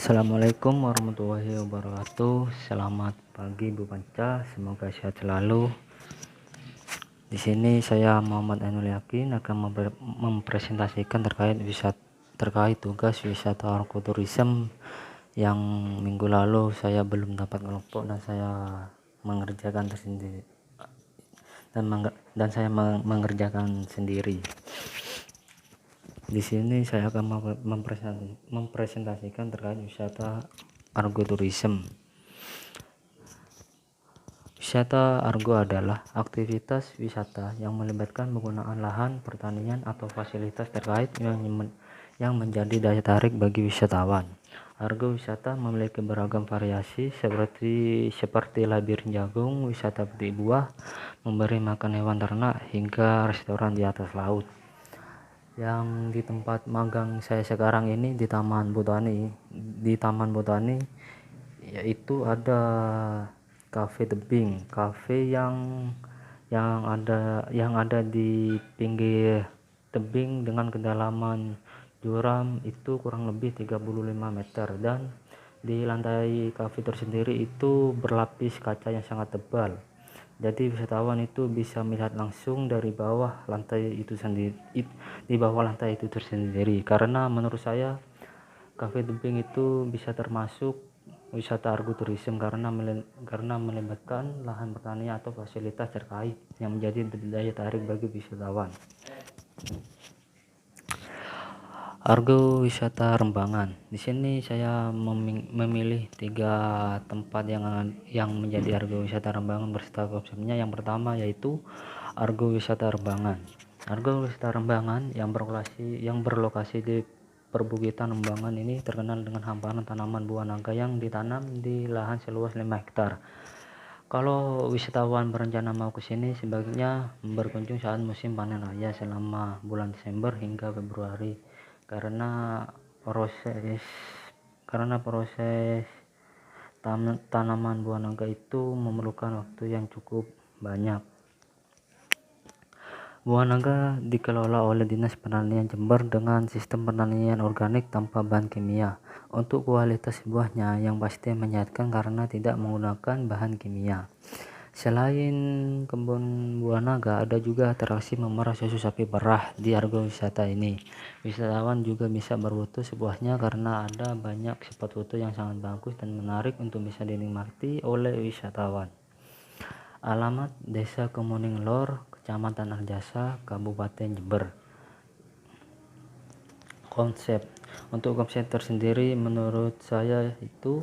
Assalamualaikum warahmatullahi wabarakatuh. Selamat pagi Bu Panca, semoga sehat selalu. Di sini saya Muhammad Ainul Yakin akan mempresentasikan terkait tugas wisata agroturism yang minggu lalu saya belum dapat kelompok dan saya mengerjakan tersendiri dan saya mengerjakan sendiri. Di sini saya akan mempresentasikan terkait wisata agroturism. Wisata argo adalah aktivitas wisata yang melibatkan penggunaan lahan pertanian atau fasilitas terkait yang menjadi daya tarik bagi wisatawan. Argo wisata memiliki beragam variasi seperti labirin jagung, wisata petik buah, memberi makan hewan ternak, hingga restoran di atas laut. Yang di tempat magang saya sekarang ini di Taman Botani yaitu ada Cafe Tebing, cafe yang ada di pinggir tebing dengan kedalaman jurang itu kurang lebih 35 meter, dan di lantai cafe tersendiri itu berlapis kaca yang sangat tebal. Jadi wisatawan itu bisa melihat langsung dari bawah lantai itu sendiri, di bawah lantai itu tersendiri. Karena menurut saya Cafe Tebing itu bisa termasuk wisata agroturism karena melibatkan lahan pertanian atau fasilitas terkait yang menjadi daya tarik bagi wisatawan. Argo wisata Rembangan. Di sini saya memilih 3 tempat yang menjadi argo wisata Rembangan berserta konsepnya. Yang pertama yaitu Argo Wisata Rembangan. Argo Wisata Rembangan yang berlokasi di perbukitan Rembangan ini terkenal dengan hamparan tanaman buah naga yang ditanam di lahan seluas 5 hektar. Kalau wisatawan berencana mau ke sini, sebaiknya berkunjung saat musim panen raya selama bulan Desember hingga Februari, karena proses tanaman buah naga itu memerlukan waktu yang cukup banyak. Buah naga dikelola oleh Dinas Pertanian Jember dengan sistem pertanian organik tanpa bahan kimia. Untuk kualitas buahnya yang pasti menyehatkan karena tidak menggunakan bahan kimia. Selain kebun buah naga, ada juga atraksi memerah susu sapi perah di argo wisata ini. Wisatawan juga bisa berfoto sebuahnya karena ada banyak spot foto yang sangat bagus dan menarik untuk bisa dinikmati oleh wisatawan. Alamat Desa Kemuning Lor, Kecamatan Arjasa, Kabupaten Jember. Untuk konsep tersendiri menurut saya itu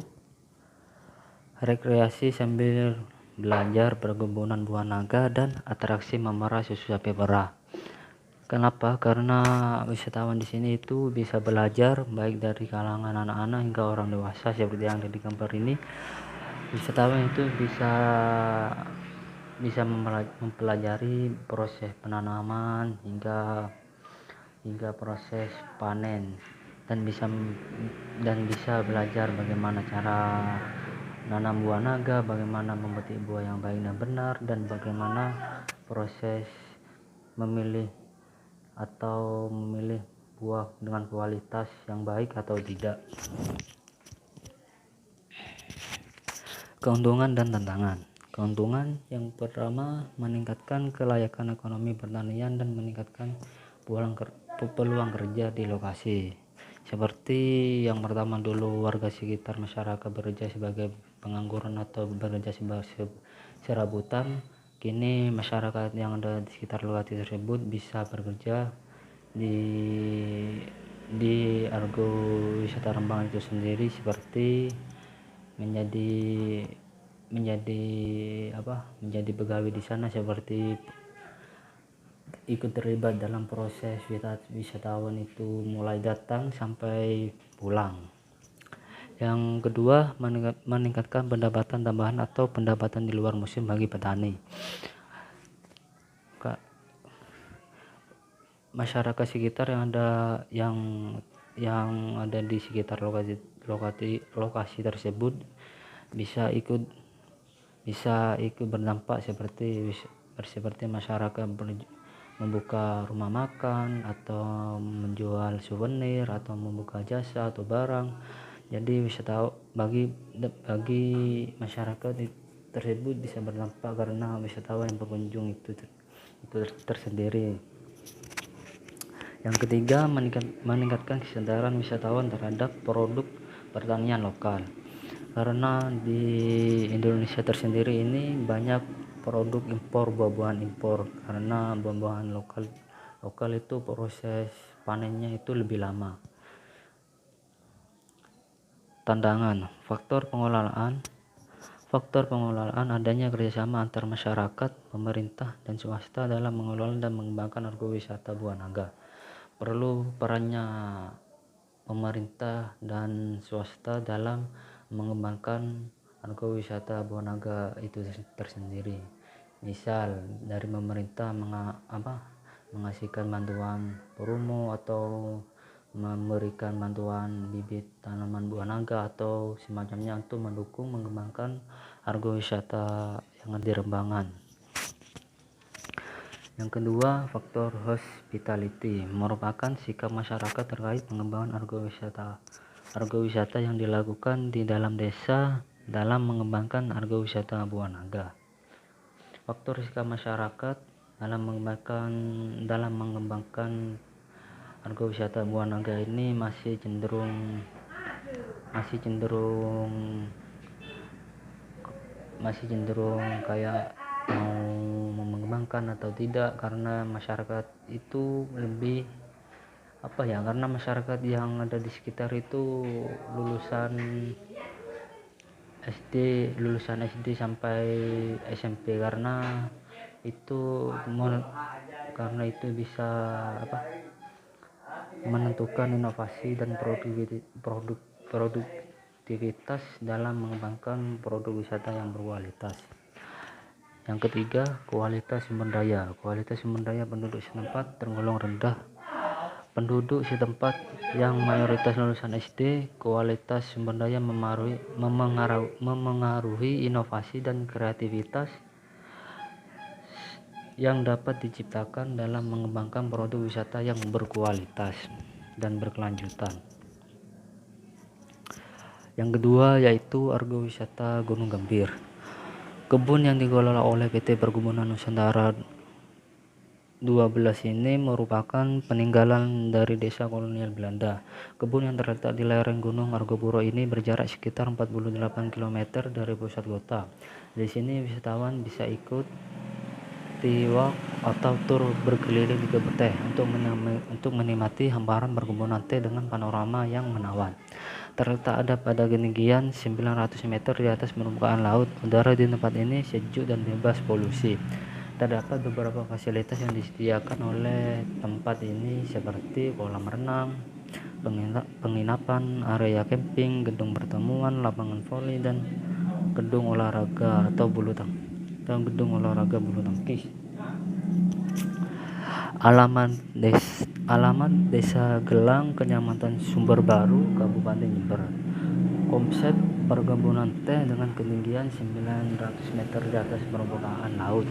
rekreasi sambil belajar perkebunan buah naga dan atraksi memerah susu sapi perah. Kenapa? Karena wisatawan di sini itu bisa belajar baik dari kalangan anak-anak hingga orang dewasa seperti yang ada di gambar ini. Wisatawan itu bisa mempelajari proses penanaman hingga proses panen, dan bisa belajar bagaimana cara nanam buah naga, bagaimana memetik buah yang baik dan benar, dan bagaimana proses memilih buah dengan kualitas yang baik atau tidak. Keuntungan dan tantangan. Keuntungan yang pertama, meningkatkan kelayakan ekonomi pertanian dan meningkatkan peluang kerja di lokasi. Seperti yang pertama dulu, warga sekitar masyarakat bekerja sebagai pengangguran atau bekerja sebagai serabutan. Kini masyarakat yang ada di sekitar lokasi tersebut bisa bekerja di argo wisata Rembang itu sendiri, seperti menjadi pegawai di sana, seperti ikut terlibat dalam proses wisatawan itu mulai datang sampai pulang. Yang kedua, meningkatkan pendapatan tambahan atau pendapatan di luar musim bagi petani. Masyarakat sekitar yang ada di sekitar lokasi tersebut bisa ikut berdampak, seperti masyarakat membuka rumah makan atau menjual souvenir atau membuka jasa atau barang. Jadi bagi masyarakat tersebut bisa berdampak karena wisatawan yang berkunjung itu tersendiri. Yang ketiga, meningkatkan kesadaran wisatawan terhadap produk pertanian lokal. Karena di Indonesia tersendiri ini banyak produk impor, buah-buahan impor, karena buah-buahan lokal itu proses panennya itu lebih lama. Tantangan, faktor pengelolaan adanya kerjasama antar masyarakat, pemerintah, dan swasta dalam mengelola dan mengembangkan agrowisata buah naga. Perlu perannya pemerintah dan swasta dalam mengembangkan agrowisata buah naga itu tersendiri. Misal dari pemerintah mengasihkan bantuan promo atau memberikan bantuan bibit tanaman buah naga atau semacamnya untuk mendukung mengembangkan agrowisata yang di Rembangan. Yang kedua, faktor hospitality merupakan sikap masyarakat terkait pengembangan agrowisata yang dilakukan di dalam desa dalam mengembangkan agrowisata buah naga. Faktor sikap masyarakat dalam mengembangkan agrowisata buah naga ini masih cenderung kayak mau mengembangkan atau tidak, karena masyarakat itu lebih karena masyarakat yang ada di sekitar itu lulusan SD sampai SMP, karena itu bisa menentukan inovasi dan produktivitas dalam mengembangkan produk wisata yang berkualitas. Yang ketiga, kualitas sumber daya penduduk setempat tergolong rendah. Penduduk setempat yang mayoritas lulusan SD, kualitas sumber daya memengaruhi inovasi dan kreativitas yang dapat diciptakan dalam mengembangkan produk wisata yang berkualitas dan berkelanjutan. Yang kedua yaitu agrowisata Gunung Gambir. Kebun yang dikelola oleh PT Perkebunan Nusantara 12 ini merupakan peninggalan dari desa kolonial Belanda. Kebun yang terletak di lereng Gunung Argopuro ini berjarak sekitar 48 km dari pusat kota. Di sini wisatawan bisa ikut walk atau tur berkeliling di kebun teh untuk menikmati hamparan perkebunan teh dengan panorama yang menawan. Terletak pada ketinggian 900 meter di atas permukaan laut. Udara di tempat ini sejuk dan bebas polusi. Terdapat beberapa fasilitas yang disediakan oleh tempat ini seperti kolam renang, penginapan, area camping, gedung pertemuan, lapangan voli, dan gedung olahraga bulu tangkis. Alamat Desa Gelang, Kecamatan Sumber Baru, Kabupaten Jember. Konsep perkebunan teh dengan ketinggian 900 meter di atas permukaan laut.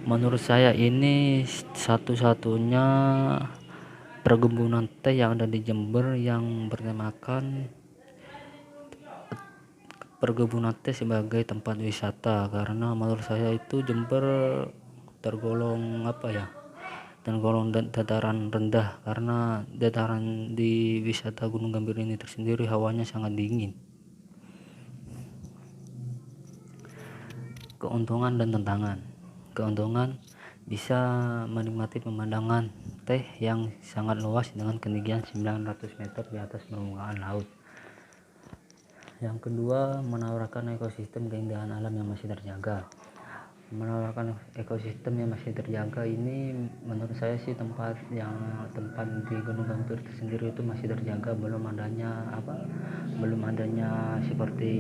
Menurut saya ini satu-satunya perkebunan teh yang ada di Jember yang bertemakan perkebunan teh sebagai tempat wisata, karena menurut saya itu Jember tergolong dataran rendah, karena dataran di wisata Gunung Gambir ini tersendiri hawanya sangat dingin. Keuntungan dan tantangan. Keuntungan, bisa menikmati pemandangan teh yang sangat luas dengan ketinggian 900 meter di atas permukaan laut. Yang kedua, menawarkan ekosistem keindahan alam yang masih terjaga. Ini menurut saya sih tempat di Gunung Gambir sendiri itu masih terjaga, belum adanya seperti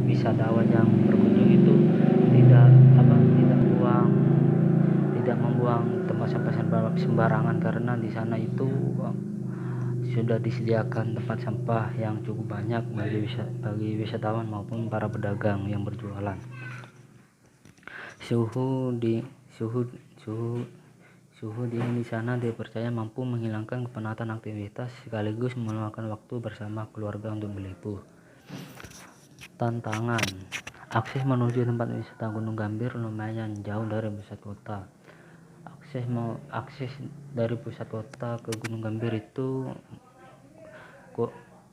wisatawan yang berkunjung itu tidak membuang tempat sampah sembarangan, karena di sana itu sudah disediakan tempat sampah yang cukup banyak bagi wisatawan maupun para pedagang yang berjualan. Suhu Suhu dingin di sana dipercaya mampu menghilangkan kepenatan aktivitas sekaligus meluangkan waktu bersama keluarga untuk berlibur. Tantangan: akses menuju tempat wisata Gunung Gambir lumayan jauh dari pusat kota. Akses dari pusat kota ke Gunung Gambir itu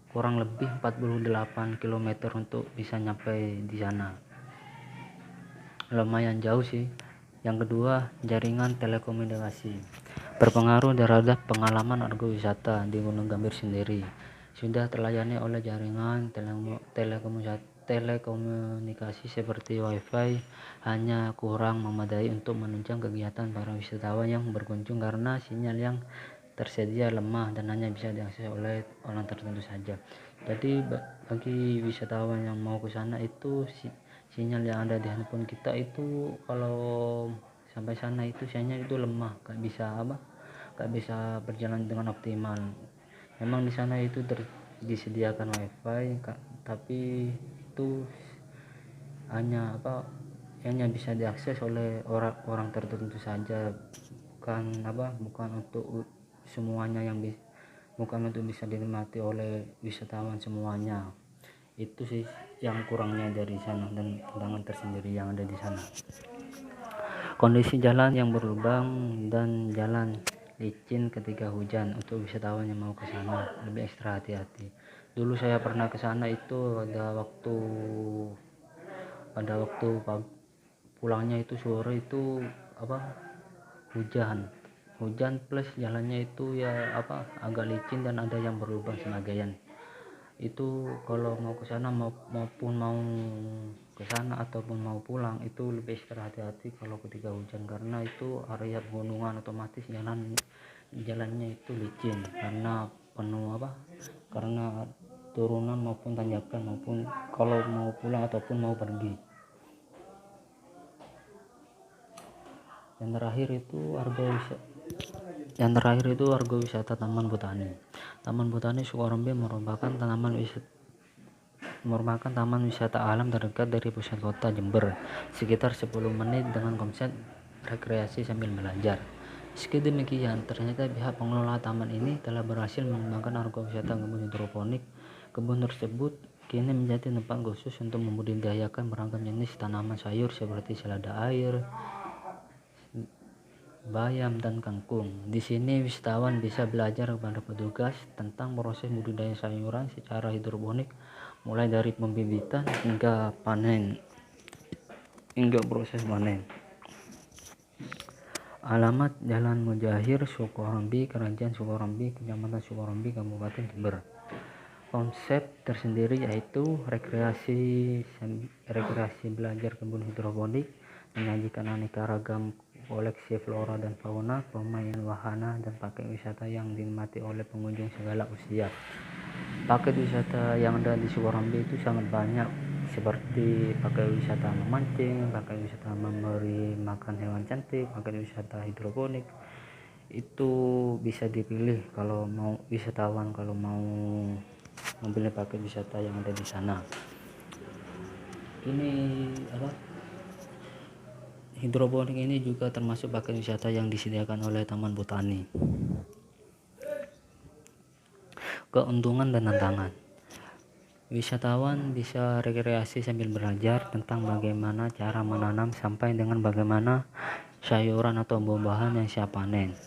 kurang lebih 48 km untuk bisa nyampe di sana. Lumayan jauh sih. Yang kedua, jaringan telekomunikasi berpengaruh terhadap pengalaman argowisata di Gunung Gambir sendiri. Sudah terlayani oleh jaringan telekomunikasi seperti wifi, hanya kurang memadai untuk menunjang kegiatan para wisatawan yang berkunjung karena sinyal yang tersedia lemah dan hanya bisa diakses oleh orang tertentu saja. Jadi bagi wisatawan yang mau ke sana itu sinyal yang ada di handphone kita itu kalau sampai sana itu sinyal itu lemah, gak bisa berjalan dengan optimal. Memang di sana itu disediakan wifi, tapi itu hanya bisa diakses oleh orang tertentu saja, bukan untuk semuanya, bukan untuk bisa dinikmati oleh wisatawan semuanya. Itu sih yang kurangnya dari sana dan tantangan tersendiri yang ada di sana. Kondisi jalan yang berlubang dan jalan licin ketika hujan. Untuk wisatawan yang mau ke sana lebih ekstra hati-hati. Dulu saya pernah ke sana itu pada waktu pulangnya itu sore itu hujan plus jalannya itu agak licin dan ada yang berlubang semagaian. Itu kalau mau ke sana maupun mau ke sana ataupun mau pulang itu lebih ekstra hati-hati kalau ketika hujan, karena itu area pegunungan otomatis jalannya itu licin karena penuh karena turunan maupun tanjakan, maupun kalau mau pulang ataupun mau pergi. Yang terakhir itu argowisata Taman Botani. Taman Botani Sukorombe merupakan taman wisata alam terdekat dari pusat kota Jember, sekitar 10 menit dengan konsep rekreasi sambil belajar. Meski demikian, ternyata pihak pengelola taman ini telah berhasil mengembangkan argowisata kebun hidroponik. Kebun tersebut kini menjadi tempat khusus untuk membudidayakan beragam jenis tanaman sayur seperti selada air, bayam, dan kangkung. Di sini wisatawan bisa belajar kepada petugas tentang proses budidaya sayuran secara hidroponik, mulai dari pembibitan hingga proses panen. Alamat: Jalan Mujahir, Sukorombe, Kerajaan Sukorombe, Kecamatan Sukorombe, Kabupaten Jember. Konsep tersendiri yaitu rekreasi belajar kebun hidroponik, menyajikan aneka ragam koleksi flora dan fauna, permainan wahana, dan paket wisata yang dinikmati oleh pengunjung segala usia. Paket wisata yang ada di Sukorombe itu sangat banyak, seperti paket wisata memancing, paket wisata memberi makan hewan cantik, paket wisata hidroponik. Itu bisa dipilih kalau mau wisatawan, kalau mau membeli paket wisata yang ada di sana. Ini hidroponik ini juga termasuk paket wisata yang disediakan oleh Taman Botani. Keuntungan dan tantangan: wisatawan bisa rekreasi sambil belajar tentang bagaimana cara menanam sampai dengan bagaimana sayuran atau buah-buahan yang siap panen.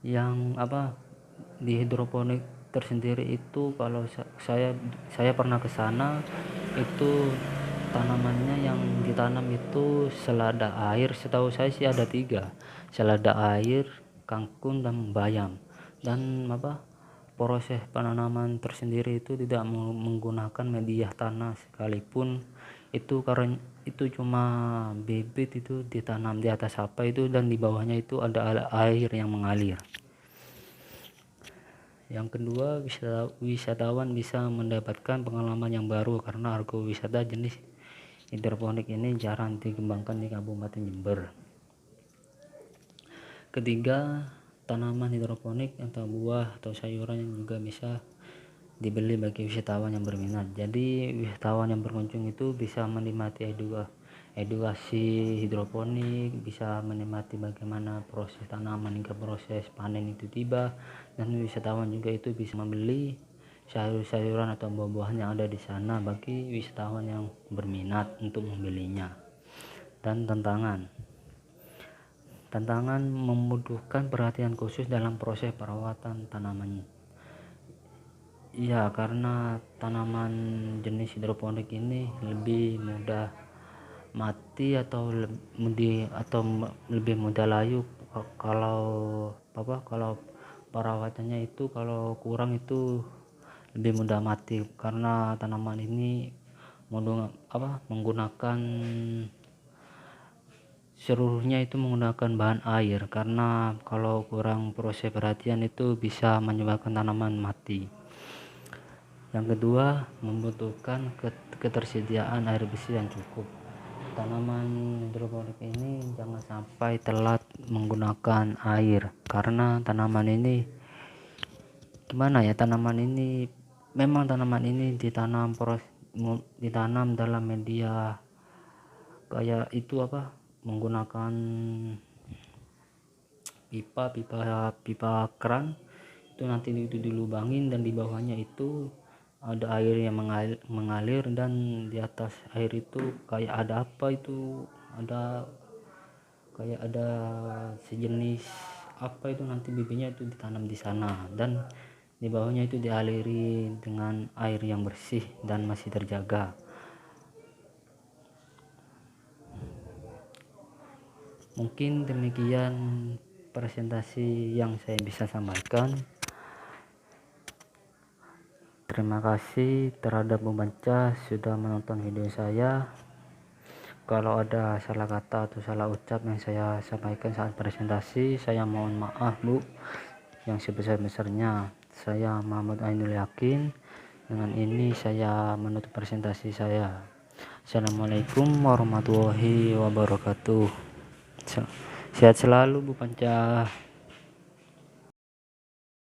Yang di hidroponik tersendiri itu, kalau saya pernah ke sana, itu tanamannya yang ditanam itu selada air, setahu saya sih ada 3, selada air, kangkung, dan bayam. Dan proses penanaman tersendiri itu tidak menggunakan media tanah sekalipun, itu karena itu cuma bibit itu ditanam di atas itu, dan di bawahnya itu ada air yang mengalir. Yang kedua, wisatawan bisa mendapatkan pengalaman yang baru karena argowisata jenis hidroponik ini jarang dikembangkan di Kabupaten Jember. Ketiga, tanaman hidroponik atau buah atau sayuran yang juga bisa dibeli bagi wisatawan yang berminat. Jadi wisatawan yang berkunjung itu bisa menikmati edukasi hidroponik, bisa menikmati bagaimana proses tanaman hingga proses panen itu tiba, dan wisatawan juga itu bisa membeli sayur-sayuran atau buah-buahan yang ada di sana bagi wisatawan yang berminat untuk membelinya. Dan tantangan membutuhkan perhatian khusus dalam proses perawatan tanaman. Ya, karena tanaman jenis hidroponik ini lebih mudah mati atau lebih mudah layu kalau perawatannya itu kalau kurang itu lebih mudah mati, karena tanaman ini menggunakan seluruhnya itu menggunakan bahan air, karena kalau kurang proses perhatian itu bisa menyebabkan tanaman mati. Yang kedua, membutuhkan ketersediaan air bersih yang cukup. Tanaman hidroponik ini jangan sampai telat menggunakan air, karena tanaman ini memang ditanam dalam media kayak itu menggunakan pipa keran itu, nanti itu dilubangin dan di bawahnya itu ada air yang mengalir, dan di atas air itu kayak ada sejenis nanti bibitnya itu ditanam di sana, dan di bawahnya itu dialiri dengan air yang bersih dan masih terjaga. Mungkin demikian presentasi yang saya bisa sampaikan. Terima kasih terhadap pembaca sudah menonton video saya. Kalau ada salah kata atau salah ucap yang saya sampaikan saat presentasi, saya mohon maaf Bu yang sebesar-besarnya. Saya Muhammad Ainul Yakin. Dengan ini saya menutup presentasi saya. Assalamualaikum warahmatullahi wabarakatuh. Sehat selalu Bu Panca.